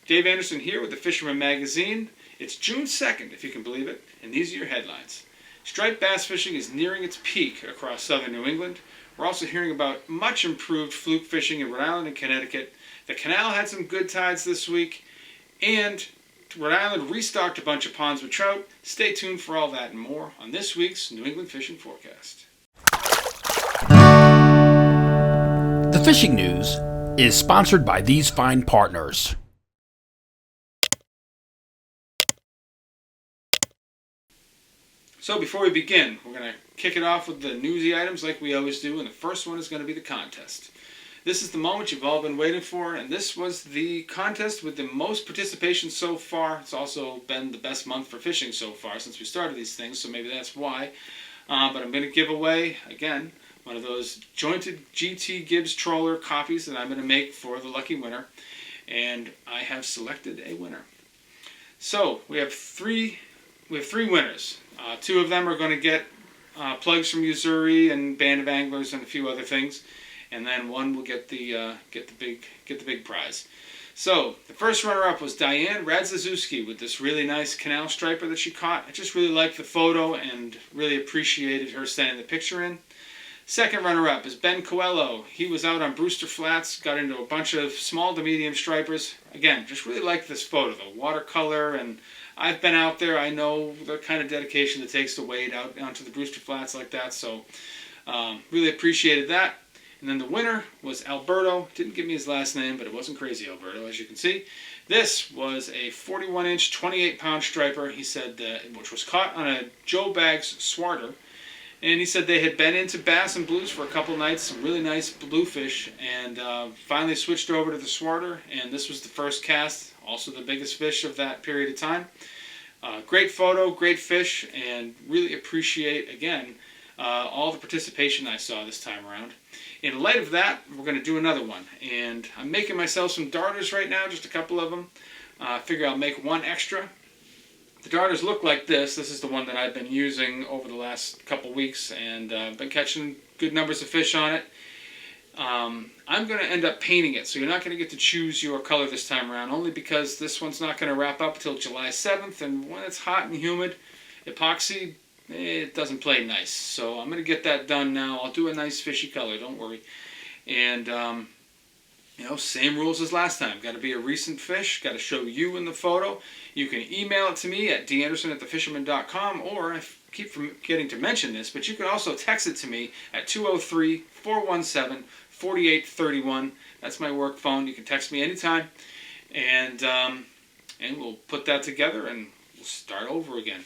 Dave Anderson here with the Fisherman magazine. It's June 2nd, if you can believe it, and these are your headlines. Striped bass fishing is nearing its peak across southern New England. We're also hearing about much improved fluke fishing in Rhode Island and Connecticut. The canal had some good tides this week, and Rhode Island restocked a bunch of ponds with trout. Stay tuned for all that and more on this week's New England Fishing Forecast. The fishing news is sponsored by these fine partners. So before we begin, we're going to kick it off with the newsy items like we always do, and the first one is going to be the contest. This is the moment you've all been waiting for, and this was the contest with the most participation so far. It's also been the best month for fishing so far since we started these things, so maybe that's why. But I'm going to give away, again, one of those jointed GT Gibbs trawler copies that I'm going to make for the lucky winner, and I have selected a winner. So we have three winners. Two of them are going to get plugs from Missouri and Band of Anglers and a few other things, and then one will get the big prize. So the first runner-up was Diane Radzaszewski with this really nice canal striper that she caught. I just really liked the photo and really appreciated her sending the picture in. Second runner-up is Ben Coelho. He was out on Brewster Flats, got into a bunch of small to medium stripers. Again, just really liked this photo, the watercolor, and I've been out there. I know the kind of dedication it takes to wade out onto the Brewster Flats like that, so really appreciated that. And then the winner was Alberto. Didn't give me his last name, but it wasn't crazy Alberto, as you can see. This was a 41-inch, 28-pound striper, he said, which was caught on a Joe Baggs swarter. And he said they had been into bass and blues for a couple nights, some really nice bluefish, and finally switched over to the swarter, and this was the first cast, also the biggest fish of that period of time. Great photo, great fish, and really appreciate, again, all the participation I saw this time around. In light of that, we're going to do another one, and I'm making myself some darters right now, just a couple of them. I figure I'll make one extra. The darters look like this. This is the one that I've been using over the last couple weeks, and been catching good numbers of fish on it. I'm going to end up painting it, so you're not going to get to choose your color this time around, only because this one's not going to wrap up until July 7th, and when it's hot and humid, epoxy, it doesn't play nice. So I'm going to get that done now. I'll do a nice fishy color, don't worry. And, same rules as last time. Got to be a recent fish, got to show you in the photo. You can email it to me at danderson@thefisherman.com, or I keep forgetting to mention this, but you can also text it to me at 203-417-4831. That's my work phone. You can text me anytime, and we'll put that together and we'll start over again.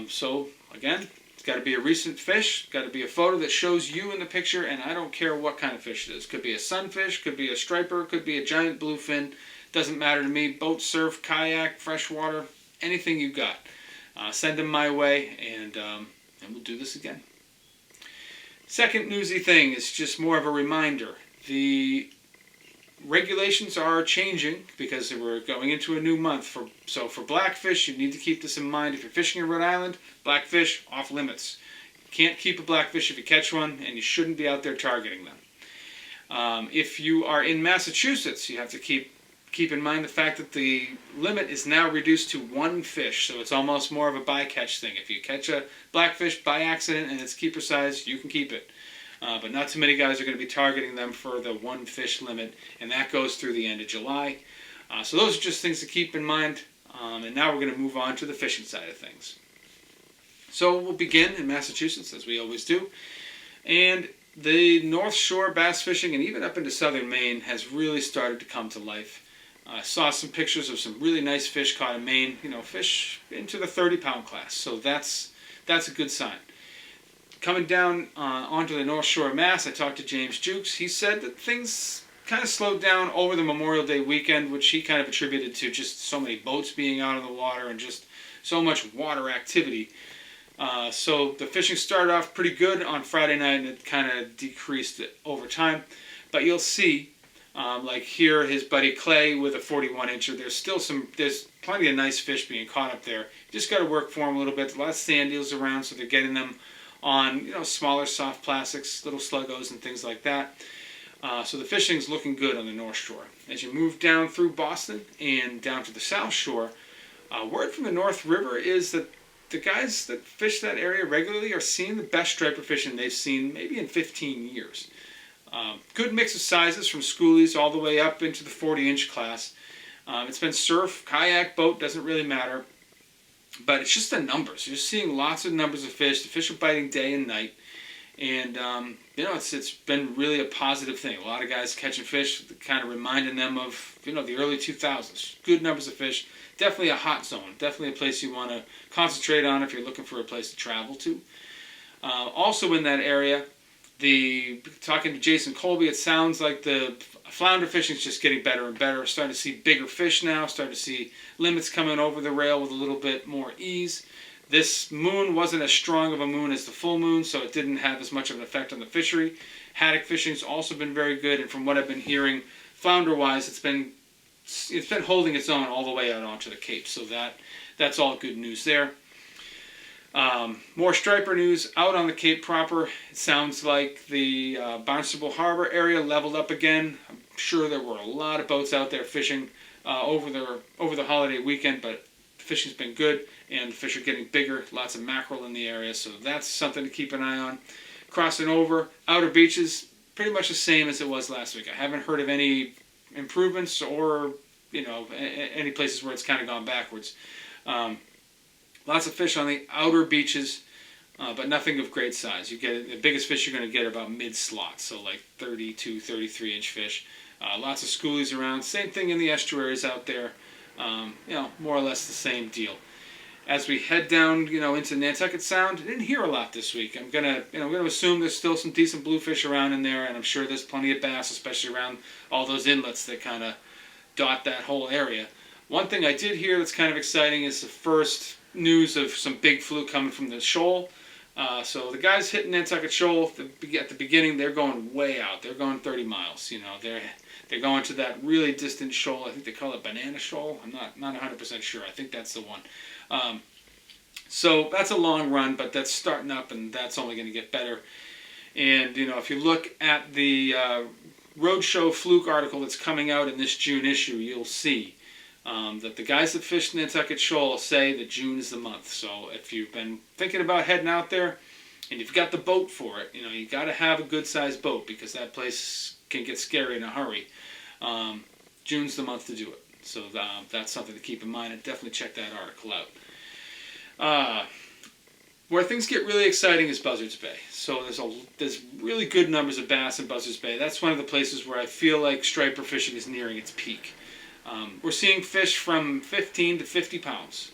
So again, it's got to be a recent fish, got to be a photo that shows you in the picture, and I don't care what kind of fish it is. Could be a sunfish, could be a striper, could be a giant bluefin. Doesn't matter to me. Boat, surf, kayak, freshwater, anything you got. Send them my way, and we'll do this again. Second newsy thing is just more of a reminder. The regulations are changing because we're going into a new month. So for blackfish, you need to keep this in mind. If you're fishing in Rhode Island, blackfish off limits. You can't keep a blackfish if you catch one, and you shouldn't be out there targeting them. If you are in Massachusetts, you have to keep in mind the fact that the limit is now reduced to one fish, so it's almost more of a bycatch thing. If you catch a blackfish by accident and it's keeper size, you can keep it. But not too many guys are going to be targeting them for the one fish limit, and that goes through the end of July. So those are just things to keep in mind, and now we're going to move on to the fishing side of things. So we'll begin in Massachusetts, as we always do, and the North Shore bass fishing, and even up into southern Maine, has really started to come to life. I saw some pictures of some really nice fish caught in Maine, fish into the 30-pound class, so that's a good sign. Coming down onto the North Shore of Mass, I talked to James Jukes. He said that things kind of slowed down over the Memorial Day weekend, which he kind of attributed to just so many boats being out on the water and just so much water activity. So the fishing started off pretty good on Friday night, and it kind of decreased over time. But you'll see, like here, his buddy Clay with a 41-incher. There's plenty of nice fish being caught up there. You just got to work for them a little bit. There's a lot of sand eels around, so they're getting them on smaller soft plastics, little sluggos and things like that. So the fishing's looking good on the North Shore. As you move down through Boston and down to the South Shore, word from the North River is that the guys that fish that area regularly are seeing the best striper fishing they've seen maybe in 15 years. Good mix of sizes from schoolies all the way up into the 40-inch class. It's been surf, kayak, boat, doesn't really matter. But it's just the numbers. You're seeing lots of numbers of fish. The fish are biting day and night. And, it's been really a positive thing. A lot of guys catching fish, kind of reminding them of, the early 2000s. Good numbers of fish. Definitely a hot zone. Definitely a place you want to concentrate on if you're looking for a place to travel to. Also in that area, talking to Jason Colby, it sounds like the flounder fishing is just getting better and better. Starting to see bigger fish now. Starting to see limits coming over the rail with a little bit more ease. This moon wasn't as strong of a moon as the full moon, so it didn't have as much of an effect on the fishery. Haddock fishing's also been very good, and from what I've been hearing, flounder-wise, it's been holding its own all the way out onto the Cape. So that's all good news there. More striper news out on the Cape proper. It sounds like the Barnstable Harbor area leveled up again. I'm sure there were a lot of boats out there fishing over the holiday weekend, but fishing's been good, and the fish are getting bigger. Lots of mackerel in the area, so that's something to keep an eye on. Crossing over, outer beaches, pretty much the same as it was last week. I haven't heard of any improvements or, any places where it's kind of gone backwards. Lots of fish on the outer beaches, but nothing of great size. The biggest fish you're going to get are about mid-slot, so like 32, 33-inch fish. Lots of schoolies around. Same thing in the estuaries out there. More or less the same deal. As we head down, into Nantucket Sound, I didn't hear a lot this week. I'm gonna assume there's still some decent bluefish around in there, and I'm sure there's plenty of bass, especially around all those inlets that kind of dot that whole area. One thing I did hear that's kind of exciting is the first news of some big fluke coming from the shoal. So the guys hitting Nantucket Shoal at the beginning, they're going way out. They're going 30 miles. They're going to that really distant shoal. I think they call it Banana Shoal. I'm not 100% sure. I think that's the one. So that's a long run, but that's starting up, and that's only going to get better. And, if you look at the Roadshow Fluke article that's coming out in this June issue, you'll see that the guys that fished Nantucket Shoal say that June is the month. So if you've been thinking about heading out there and you've got the boat for it, you got to have a good-sized boat because that place can get scary in a hurry. June's the month to do it. So that's something to keep in mind, and definitely check that article out. Where things get really exciting is Buzzards Bay. So there's really good numbers of bass in Buzzards Bay. That's one of the places where I feel like striper fishing is nearing its peak. We're seeing fish from 15 to 50 pounds,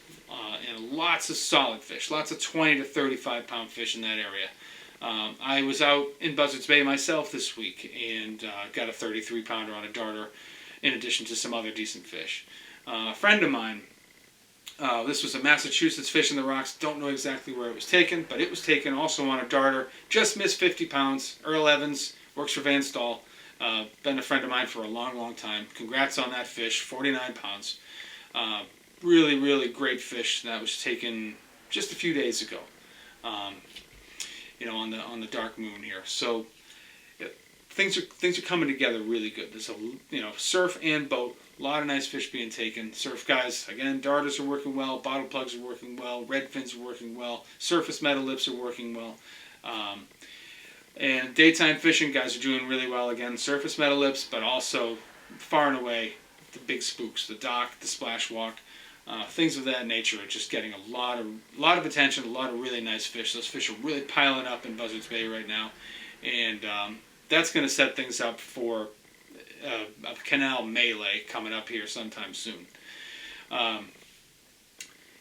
and lots of solid fish, lots of 20 to 35 pound fish in that area. I was out in Buzzards Bay myself this week and got a 33 pounder on a darter, in addition to some other decent fish. A friend of mine, this was a Massachusetts Fish in the Rocks, don't know exactly where it was taken, but it was taken also on a darter, just missed 50 pounds. Earl Evans, works for Van Stahl, been a friend of mine for a long, long time. Congrats on that fish, 49 pounds. Really, really great fish that was taken just a few days ago, on the dark moon here. So things are coming together really good. There's surf and boat, a lot of nice fish being taken. Surf guys, again, darters are working well, bottle plugs are working well, red fins are working well, surface metal lips are working well. And daytime fishing guys are doing really well again. Surface metal lips, but also far and away the big spooks, the dock, the splash walk, things of that nature are just getting a lot of attention. A lot of really nice fish. Those fish are really piling up in Buzzards Bay right now, and that's going to set things up for a canal melee coming up here sometime soon.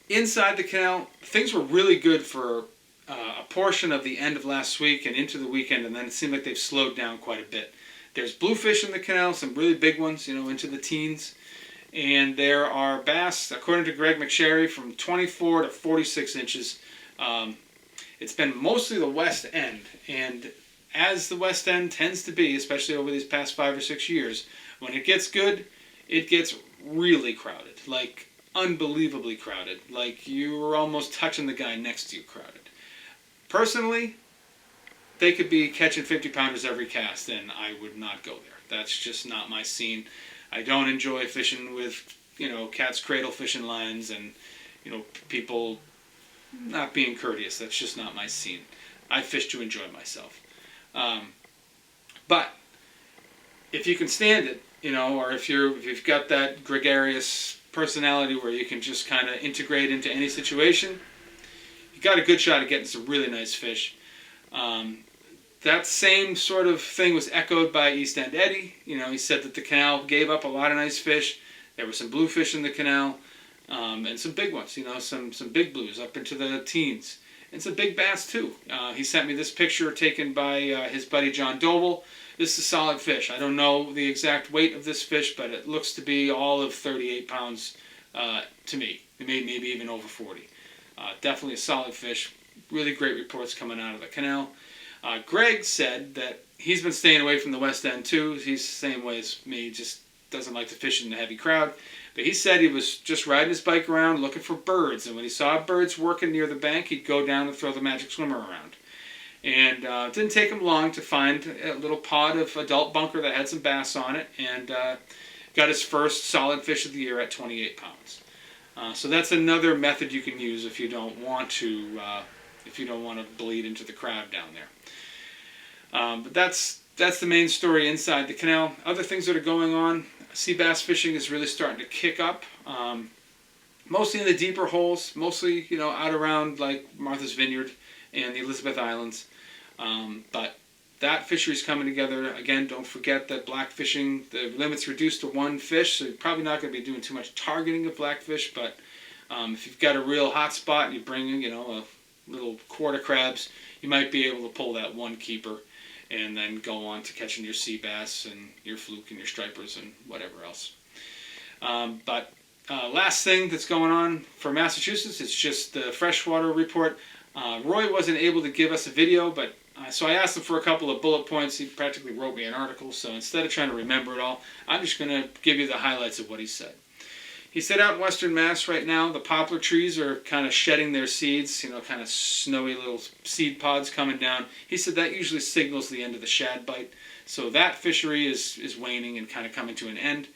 Inside the canal, things were really good for a portion of the end of last week and into the weekend, and then it seemed like they've slowed down quite a bit. There's bluefish in the canal, some really big ones, into the teens. And there are bass, according to Greg McSherry, from 24 to 46 inches. It's been mostly the west end, and as the west end tends to be, especially over these past 5 or 6 years, when it gets good, it gets really crowded, like unbelievably crowded, like you were almost touching the guy next to you crowded. Personally, they could be catching 50-pounders every cast, and I would not go there. That's just not my scene. I don't enjoy fishing with, cat's cradle fishing lines and, people not being courteous. That's just not my scene. I fish to enjoy myself. But if you can stand it, or if you've got that gregarious personality where you can just kind of integrate into any situation, you got a good shot at getting some really nice fish. That same sort of thing was echoed by East End Eddie. He said that the canal gave up a lot of nice fish. There were some bluefish in the canal, and some big ones, some big blues up into the teens. And some big bass too. He sent me this picture taken by his buddy John Doble. This is a solid fish. I don't know the exact weight of this fish, but it looks to be all of 38 pounds to me. Maybe even over 40. Definitely a solid fish. Really great reports coming out of the canal. Greg said that he's been staying away from the West End too. He's the same way as me. Just doesn't like to fish in a heavy crowd. But he said he was just riding his bike around looking for birds. And when he saw birds working near the bank, he'd go down and throw the magic swimmer around. And it didn't take him long to find a little pod of adult bunker that had some bass on it, and got his first solid fish of the year at 28 pounds. So that's another method you can use if you don't want to bleed into the crowd down there. But that's the main story inside the canal. Other things that are going on: sea bass fishing is really starting to kick up. Mostly in the deeper holes, mostly out around like Martha's Vineyard and the Elizabeth Islands. But that fishery is coming together. Again, don't forget that black fishing, the limit's reduced to one fish, so you're probably not going to be doing too much targeting of blackfish, but if you've got a real hot spot and you bring in, a little quarter crabs, you might be able to pull that one keeper and then go on to catching your sea bass and your fluke and your stripers and whatever else. But last thing that's going on for Massachusetts, it's just the freshwater report. Roy wasn't able to give us a video, but so I asked him for a couple of bullet points. He practically wrote me an article, so instead of trying to remember it all, I'm just going to give you the highlights of what he said. He said out in Western Mass right now, the poplar trees are kind of shedding their seeds, kind of snowy little seed pods coming down. He said that usually signals the end of the shad bite, so that fishery is waning and kind of coming to an end.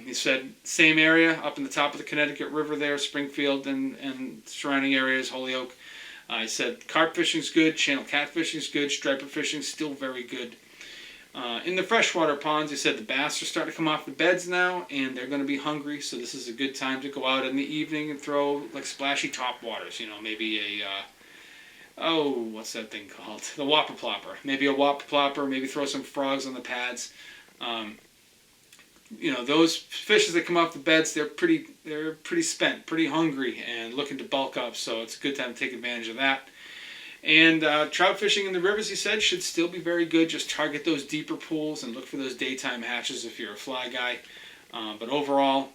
He said same area up in the top of the Connecticut River there, Springfield and surrounding areas, Holyoke. I said carp fishing's good, channel catfishing's good, striper fishing's still very good. In the freshwater ponds, he said the bass are starting to come off the beds now, and they're going to be hungry, so this is a good time to go out in the evening and throw like splashy topwaters, maybe what's that thing called? The whopper plopper. Maybe a whopper plopper, maybe throw some frogs on the pads. Those fishes that come off the beds, they're pretty spent, pretty hungry, and looking to bulk up. So it's a good time to take advantage of that. And trout fishing in the rivers, he said, should still be very good. Just target those deeper pools and look for those daytime hatches if you're a fly guy. But overall,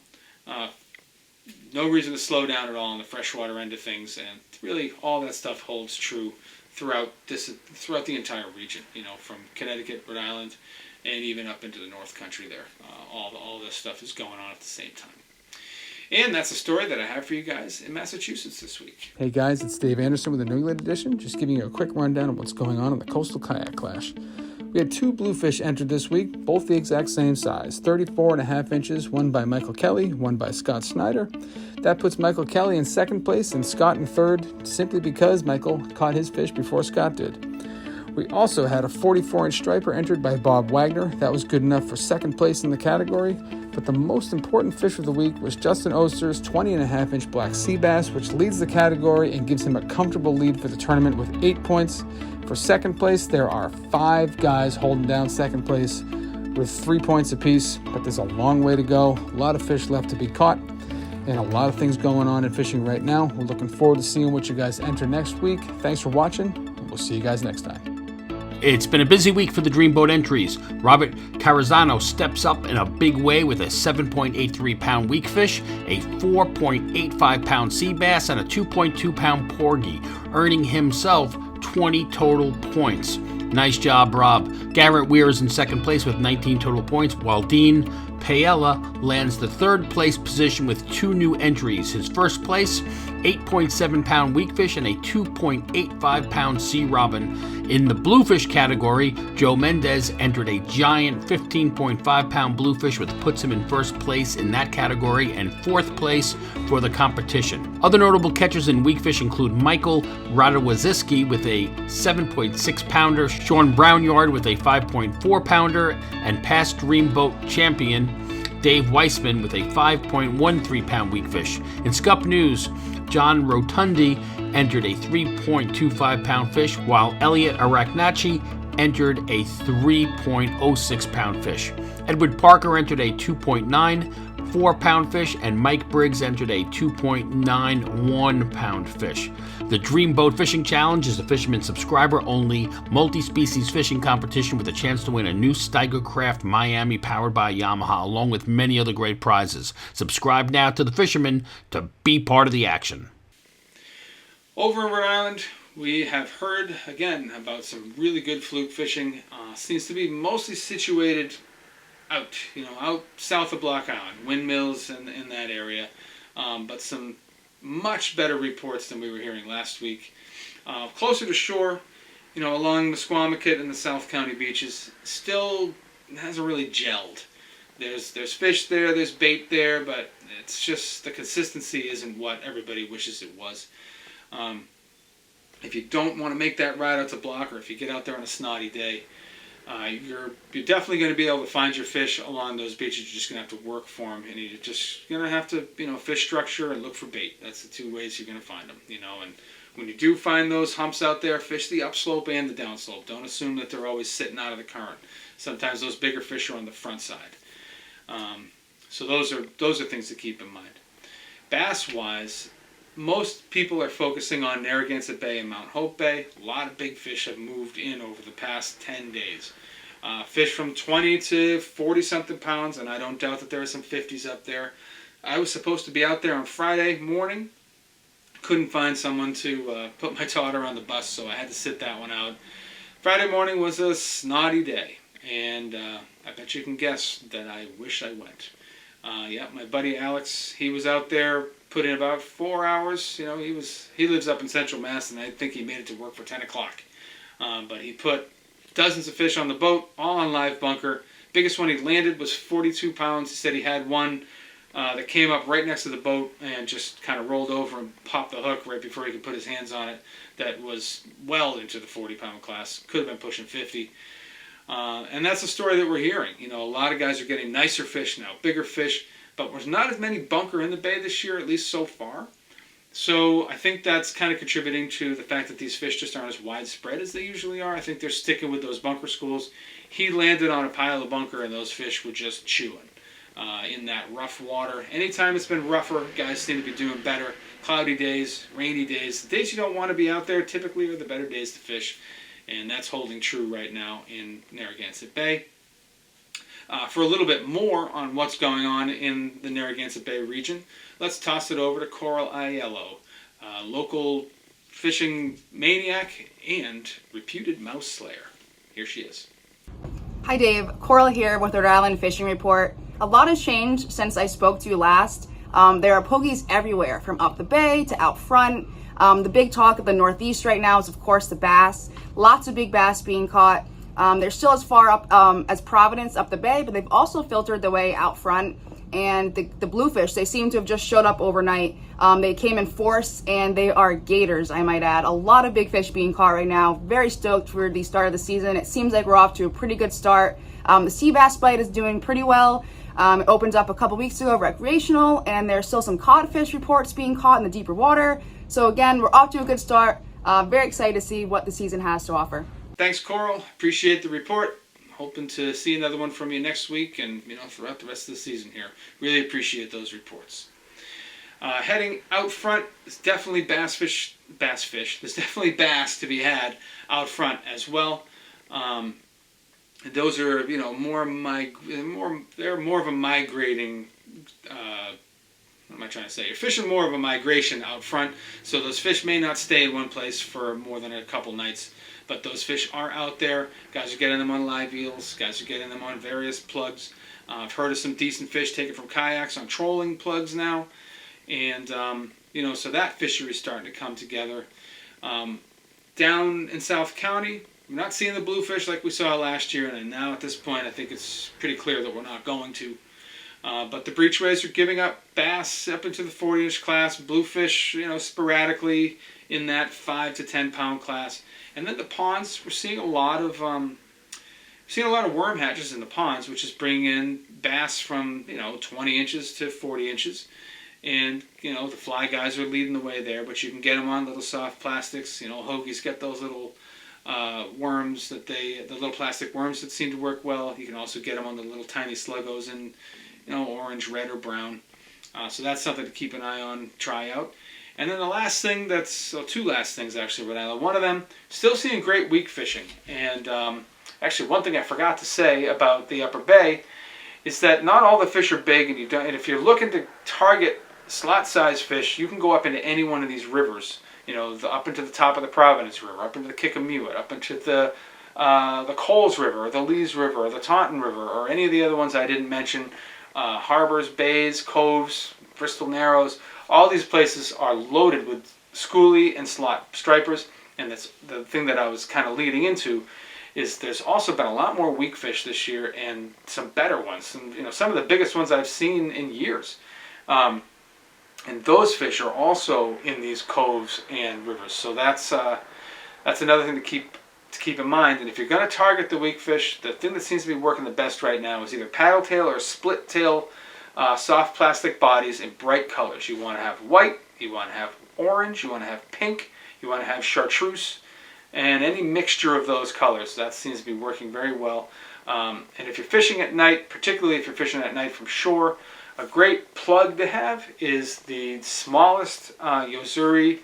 no reason to slow down at all on the freshwater end of things. And really, all that stuff holds true throughout the entire region. From Connecticut, Rhode Island, and even up into the North Country there. All this stuff is going on at the same time. And that's the story that I have for you guys in Massachusetts this week. Hey guys, it's Dave Anderson with the New England Edition, just giving you a quick rundown of what's going on in the Coastal Kayak Clash. We had 2 bluefish entered this week, both the exact same size, 34.5 inches, one by Michael Kelly, one by Scott Snyder. That puts Michael Kelly in second place and Scott in third, simply because Michael caught his fish before Scott did. We also had a 44-inch striper entered by Bob Wagner. That was good enough for second place in the category. But the most important fish of the week was Justin Oster's 20.5-inch black sea bass, which leads the category and gives him a comfortable lead for the tournament with 8 points. For second place, there are 5 guys holding down second place with 3 points apiece, but there's a long way to go. A lot of fish left to be caught, and a lot of things going on in fishing right now. We're looking forward to seeing what you guys enter next week. Thanks for watching, and we'll see you guys next time. It's been a busy week for the Dreamboat entries. Robert Carazano steps up in a big way with a 7.83-pound weakfish, a 4.85-pound sea bass, and a 2.2-pound porgy, earning himself 20 total points. Nice job, Rob. Garrett Weir is in second place with 19 total points, while Dean Paella lands the third place position with 2 new entries. His first place, 8.7-pound weakfish and a 2.85-pound sea robin. In the bluefish category, Joe Mendez entered a giant 15.5-pound bluefish, which puts him in first place in that category and fourth place for the competition. Other notable catchers in weakfish include Michael Radowaziski with a 7.6-pounder, Sean Brownyard with a 5.4-pounder, and past Dreamboat champion Dave Weissman with a 5.13-pound weakfish. In Scup News, John Rotundi entered a 3.25-pound fish, while Elliot Arachnacci entered a 3.06-pound fish. Edward Parker entered a 2.94-pound fish, and Mike Briggs entered a 2.91-pound fish. The Dreamboat Fishing Challenge is a Fisherman subscriber-only multi-species fishing competition with a chance to win a new Steigercraft Miami powered by Yamaha, along with many other great prizes. Subscribe now to the Fisherman to be part of the action. Over in Rhode Island, we have heard again about some really good fluke fishing. Seems to be mostly situated out south of Block Island, windmills in that area, but some much better reports than we were hearing last week. Closer to shore, along Mesquamacut and the South County beaches, still hasn't really gelled. There's fish there, there's bait there, but it's just the consistency isn't what everybody wishes it was. If you don't want to make that ride out to Block, or if you get out there on a snotty day, you're definitely going to be able to find your fish along those beaches. You're just going to have to work for them, and you're just going to have to, fish structure and look for bait. That's the two ways you're going to find them, And when you do find those humps out there, fish the upslope and the downslope. Don't assume that they're always sitting out of the current. Sometimes those bigger fish are on the front side. So those are things to keep in mind. Bass-wise, most people are focusing on Narragansett Bay and Mount Hope Bay. A lot of big fish have moved in over the past 10 days. Fish from 20 to 40-something pounds, and I don't doubt that there are some 50s up there. I was supposed to be out there on Friday morning. Couldn't find someone to put my daughter on the bus, so I had to sit that one out. Friday morning was a snotty day, and I bet you can guess that I wish I went. My buddy Alex, he was out there, put in about 4 hours. He lives up in Central Mass, and I think he made it to work for 10 o'clock. But he put dozens of fish on the boat, all on live bunker. Biggest one he landed was 42 pounds. He said he had one that came up right next to the boat and just kind of rolled over and popped the hook right before he could put his hands on it. That was well into the 40-pound class. Could have been pushing 50. And that's the story that we're hearing. A lot of guys are getting nicer fish now, bigger fish, but there's not as many bunker in the bay this year, at least so far. So I think that's kind of contributing to the fact that these fish just aren't as widespread as they usually are. I think they're sticking with those bunker schools. He landed on a pile of bunker, and those fish were just chewing in that rough water. Anytime it's been rougher, guys seem to be doing better. Cloudy days, rainy days. The days you don't want to be out there typically are the better days to fish. And that's holding true right now in Narragansett Bay. For a little bit more on what's going on in the Narragansett Bay region, let's toss it over to Coral Aiello, local fishing maniac and reputed mouse slayer. Here she is. Hi Dave, Coral here with the Rhode Island Fishing Report. A lot has changed since I spoke to you last. There are pogies everywhere, from up the bay to out front. The big talk of the Northeast right now is, of course, the bass. Lots of big bass being caught. They're still as far up as Providence up the bay, but they've also filtered their way out front. And the bluefish, they seem to have just showed up overnight. They came in force, and they are gators, I might add. A lot of big fish being caught right now. Very stoked for the start of the season. It seems like we're off to a pretty good start. The sea bass bite is doing pretty well. It opened up a couple weeks ago, recreational, and there's still some codfish reports being caught in the deeper water. So again, we're off to a good start. Very excited to see what the season has to offer. Thanks, Coral. Appreciate the report. Hoping to see another one from you next week and throughout the rest of the season here. Really appreciate those reports. Heading out front, there's definitely bass fish. There's definitely bass to be had out front as well. Those are they're more of a migrating. What am I trying to say? You're fishing more of a migration out front, so those fish may not stay in one place for more than a couple nights. But those fish are out there. Guys are getting them on live eels. Guys are getting them on various plugs. I've heard of some decent fish taken from kayaks on trolling plugs now. And, so that fishery is starting to come together. Down in South County, we're not seeing the bluefish like we saw last year, and now at this point I think it's pretty clear that we're not going to. But the breachways are giving up bass up into the 40-inch class, bluefish, sporadically in that 5 to 10 pound class. And then the ponds, we're seeing a lot of worm hatches in the ponds, which is bringing in bass from 20 inches to 40 inches. And the fly guys are leading the way there, but you can get them on little soft plastics. Hoagie's got those little worms the little plastic worms that seem to work well. You can also get them on the little tiny sluggos in orange, red, or brown. So that's something to keep an eye on, try out. And then the last thing two last things actually, Rhode Island. One of them, still seeing great week fishing. And actually, one thing I forgot to say about the Upper Bay is that not all the fish are big, and if you're looking to target slot-sized fish, you can go up into any one of these rivers. Up into the top of the Providence River, up into the Kickamuit, up into the Coles River, or the Lees River, or the Taunton River, or any of the other ones I didn't mention. Harbors, bays, coves, Bristol Narrows, all these places are loaded with schoolie and slot stripers. And that's the thing that I was kind of leading into, is there's also been a lot more weak fish this year, and some better ones, and some of the biggest ones I've seen in years. And those fish are also in these coves and rivers. So that's another thing to keep in mind. And if you're going to target the weak fish, the thing that seems to be working the best right now is either paddle tail or split tail soft plastic bodies in bright colors. You want to have white, you want to have orange, you want to have pink, you want to have chartreuse, and any mixture of those colors. That seems to be working very well. And if you're fishing at night, particularly if you're fishing at night from shore, a great plug to have is the smallest Yozuri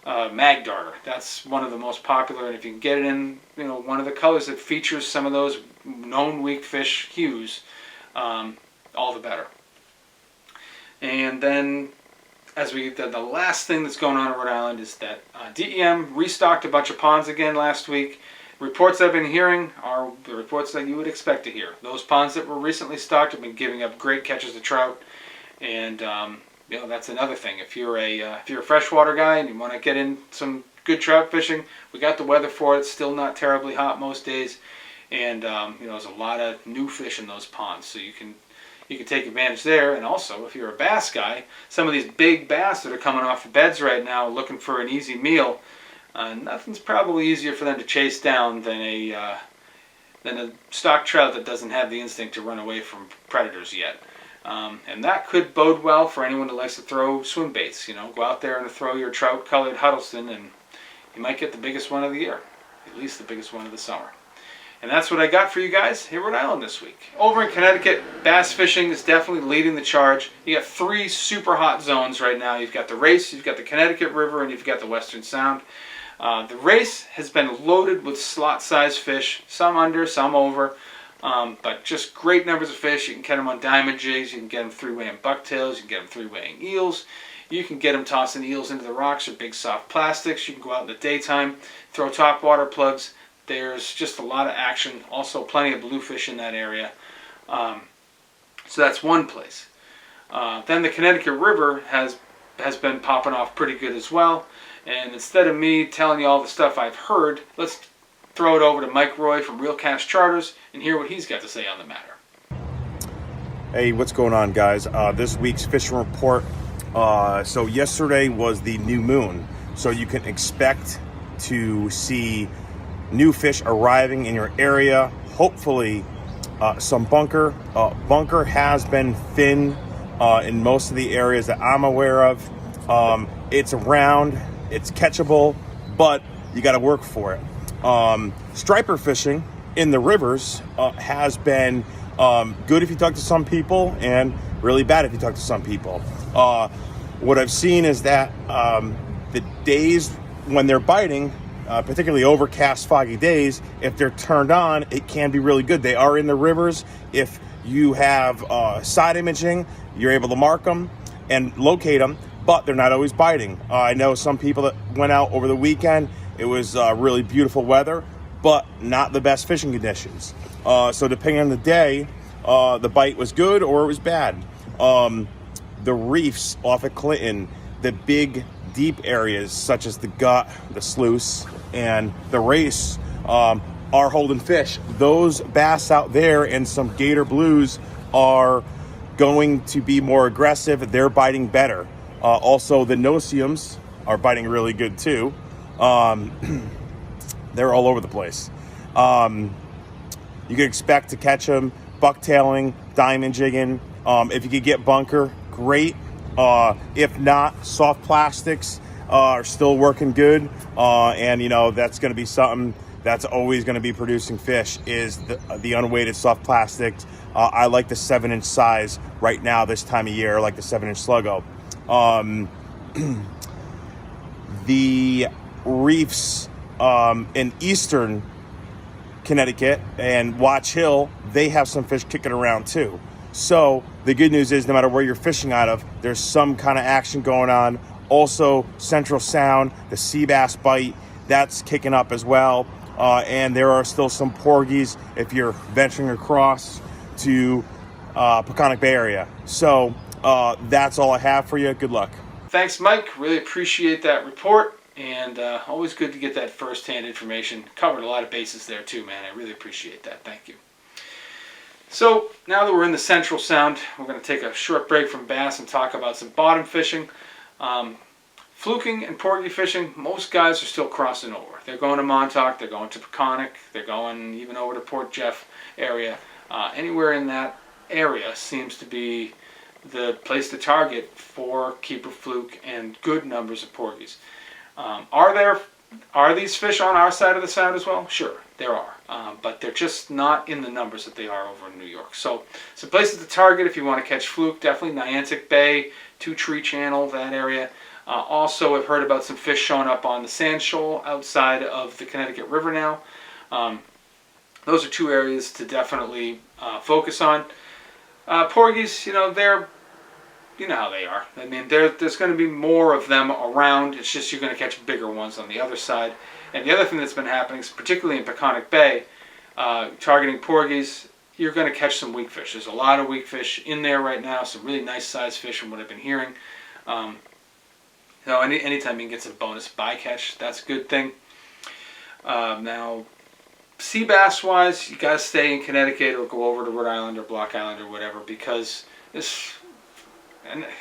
mag darter. That's one of the most popular, and if you can get it in one of the colors that features some of those known weak fish hues, all the better. And then the last thing that's going on in Rhode Island is that DEM restocked a bunch of ponds again last week. Reports I've been hearing are the reports that you would expect to hear. Those ponds that were recently stocked have been giving up great catches of trout, and that's another thing. If you're a freshwater guy and you want to get in some good trout fishing, we got the weather for it. It's still not terribly hot most days, and there's a lot of new fish in those ponds, so you can take advantage there. And also, if you're a bass guy, some of these big bass that are coming off the beds right now looking for an easy meal, nothing's probably easier for them to chase down than a stock trout that doesn't have the instinct to run away from predators yet. And that could bode well for anyone that likes to throw swim baits. Go out there and throw your trout-colored Huddleston, and you might get the biggest one of the year, at least the biggest one of the summer. And that's what I got for you guys here in Rhode Island this week. Over in Connecticut, bass fishing is definitely leading the charge. You got 3 super hot zones right now. You've got the Race, you've got the Connecticut River, and you've got the Western Sound. The Race has been loaded with slot-sized fish, some under, some over, but just great numbers of fish. You can get them on diamond jigs, you can get them 3-weighing bucktails, you can get them 3-weighing eels, you can get them tossing eels into the rocks or big soft plastics. You can go out in the daytime, throw top water plugs. There's just a lot of action, also plenty of bluefish in that area. So that's one place. Then the Connecticut River has been popping off pretty good as well. And instead of me telling you all the stuff I've heard, let's throw it over to Mike Roy from Real Cash Charters and hear what he's got to say on the matter. Hey, what's going on, guys? This week's fishing report. So yesterday was the new moon, so you can expect to see new fish arriving in your area. Hopefully some bunker. Bunker has been thin in most of the areas that I'm aware of. It's around, it's catchable, but you got to work for it. Striper fishing in the rivers has been good if you talk to some people, and really bad if you talk to some people. What I've seen is that the days when they're biting, particularly overcast, foggy days, if they're turned on, it can be really good. They are in the rivers. If you have side imaging, you're able to mark them and locate them, but they're not always biting. I know some people that went out over the weekend. It was really beautiful weather, but not the best fishing conditions. So depending on the day, the bite was good or it was bad. The reefs off at Clinton, the big deep areas such as the gut, the sluice, and the race are holding fish. Those bass out there and some gator blues are going to be more aggressive. They're biting better. Also, the no-see-ums are biting really good too. They're all over the place. You can expect to catch them bucktailing, diamond jigging. If you could get bunker, great. If not, soft plastics are still working good. And, that's going to be something that's always going to be producing fish is the unweighted soft plastic. I like the 7-inch size right now this time of year, like the 7-inch sluggo. The reefs in eastern Connecticut and Watch Hill, they have some fish kicking around too. So the good news is no matter where you're fishing out of, there's some kind of action going on. Also, Central Sound, the sea bass bite, that's kicking up as well. And there are still some porgies if you're venturing across to Peconic Bay area. So that's all I have for you. Good luck. Thanks, Mike. Really appreciate that report. And always good to get that first-hand information. Covered a lot of bases there too, man. I really appreciate that. Thank you. So now that we're in the Central Sound, we're going to take a short break from bass and talk about some bottom fishing. Fluking and porgy fishing, most guys are still crossing over. They're going to Montauk, they're going to Peconic, they're going even over to Port Jeff area. Anywhere in that area seems to be the place to target for keeper fluke and good numbers of porgies. Are these fish on our side of the sound as well? Sure, there are. But they're just not in the numbers that they are over in New York. So some places to target if you want to catch fluke, definitely Niantic Bay, Two Tree Channel, that area. Also, I've heard about some fish showing up on the Sand Shoal outside of the Connecticut River now. Those are two areas to definitely focus on. Porgies, they're, how they are. I mean, there's going to be more of them around. It's just you're going to catch bigger ones on the other side. And the other thing that's been happening, particularly in Peconic Bay, targeting porgies, you're going to catch some weak fish. There's a lot of weak fish in there right now, some really nice sized fish from what I've been hearing. Anytime you can get some bonus bycatch, that's a good thing. Now, sea bass wise, you got to stay in Connecticut or go over to Rhode Island or Block Island or whatever, because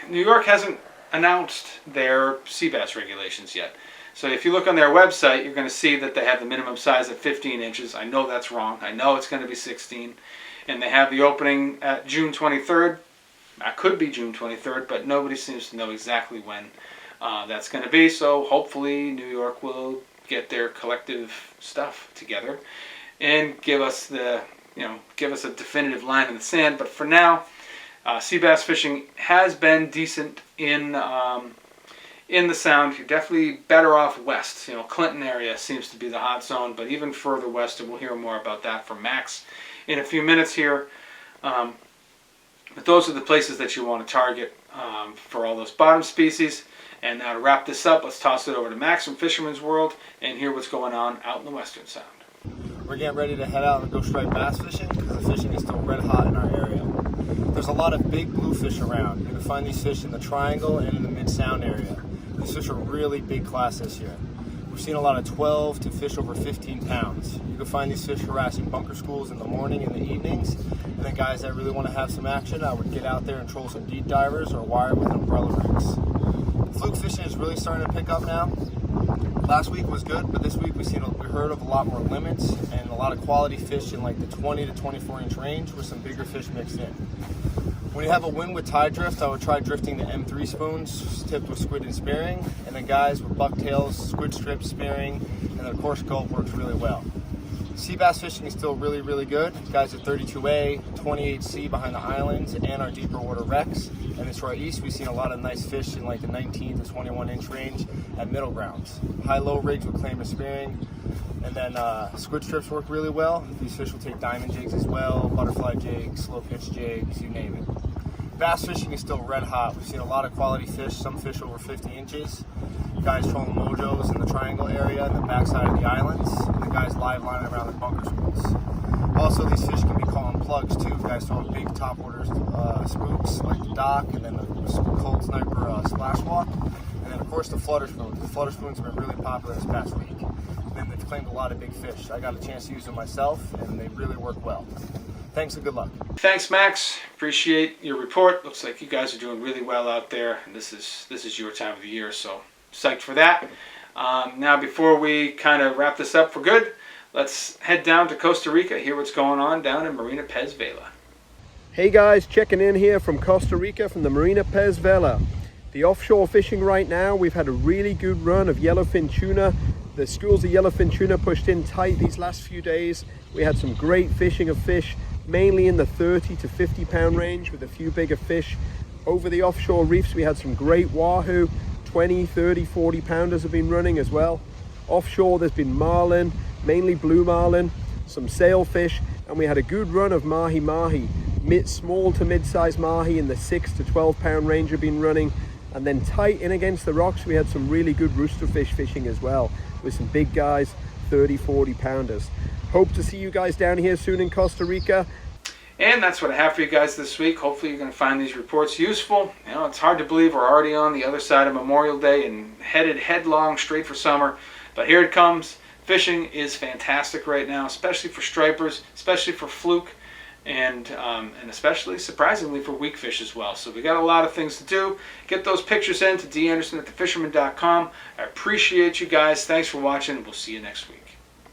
New York hasn't announced their sea bass regulations yet. So if you look on their website, you're going to see that they have the minimum size at 15 inches. I know that's wrong. I know it's going to be 16. And they have the opening at June 23rd. That could be June 23rd, but nobody seems to know exactly when that's going to be. So hopefully New York will get their collective stuff together and give us a definitive line in the sand. But for now, sea bass fishing has been decent in the Sound. You're definitely better off west. Clinton area seems to be the hot zone, but even further west, and we'll hear more about that from Max in a few minutes here. But those are the places that you want to target for all those bottom species. And now to wrap this up, let's toss it over to Max from Fisherman's World and hear what's going on out in the Western Sound. We're getting ready to head out and go striped bass fishing because the fishing is still red hot in our area. There's a lot of big bluefish around. You can find these fish in the Triangle and in the Mid-Sound area. These fish are really big class this year. We've seen a lot of 12 to fish over 15 pounds. You can find these fish harassing bunker schools in the morning and the evenings. And then guys that really want to have some action, I would get out there and troll some deep divers or wire with umbrella rigs. Fluke fishing is really starting to pick up now. Last week was good, but this week we heard of a lot more limits and a lot of quality fish in like the 20 to 24 inch range with some bigger fish mixed in. When you have a wind with tide drift, I would try drifting the M3 spoons tipped with squid and spearing, and then guys with bucktails, squid strips, spearing, and then of course gulp works really well. Sea bass fishing is still really, really good. Guys at 32A, 28C behind the islands, and our deeper water wrecks. And then to our east, we've seen a lot of nice fish in like the 19 to 21 inch range at middle grounds. High-low rigs with clam and spearing. And then squid strips work really well. These fish will take diamond jigs as well, butterfly jigs, slow pitch jigs, you name it. Bass fishing is still red hot. We've seen a lot of quality fish, some fish over 50 inches. Guys trolling mojos in the Triangle area and the backside of the islands. And the guys live lining around the bunker schools. Also, these fish can be caught on plugs too. Guys throwing big top order spooks like the dock, and then the cold sniper splash walk. And then of of course, the flutter spoon. The flutter spoons have been really popular this past week. And they've claimed a lot of big fish. I got a chance to use them myself, and they really work well. Thanks and good luck. Thanks, Max. Appreciate your report. Looks like you guys are doing really well out there, and this is your time of the year, so psyched for that. Now, before we kind of wrap this up for good, let's head down to Costa Rica, hear what's going on down in Marina Pez Vela. Hey guys, checking in here from Costa Rica from the Marina Pez Vela. The offshore fishing right now, we've had a really good run of yellowfin tuna. The schools of yellowfin tuna pushed in tight these last few days. We had some great fishing of fish, mainly in the 30 to 50 pound range with a few bigger fish. Over the offshore reefs, we had some great wahoo, 20, 30, 40 pounders have been running as well. Offshore, there's been marlin, mainly blue marlin, some sailfish, and we had a good run of mahi-mahi. Small to mid-sized mahi in the 6 to 12 pound range have been running. And then tight in against the rocks, we had some really good roosterfish fishing as well, with some big guys, 30, 40 pounders. Hope to see you guys down here soon in Costa Rica. And that's what I have for you guys this week. Hopefully you're going to find these reports useful. You know, it's hard to believe we're already on the other side of Memorial Day and headed headlong straight for summer. But here it comes. Fishing is fantastic right now, especially for stripers, especially for fluke, and especially, surprisingly, for weak fish as well. So we got a lot of things to do. Get those pictures in to danderson@thefisherman.com. I appreciate you guys. Thanks for watching, and we'll see you next week.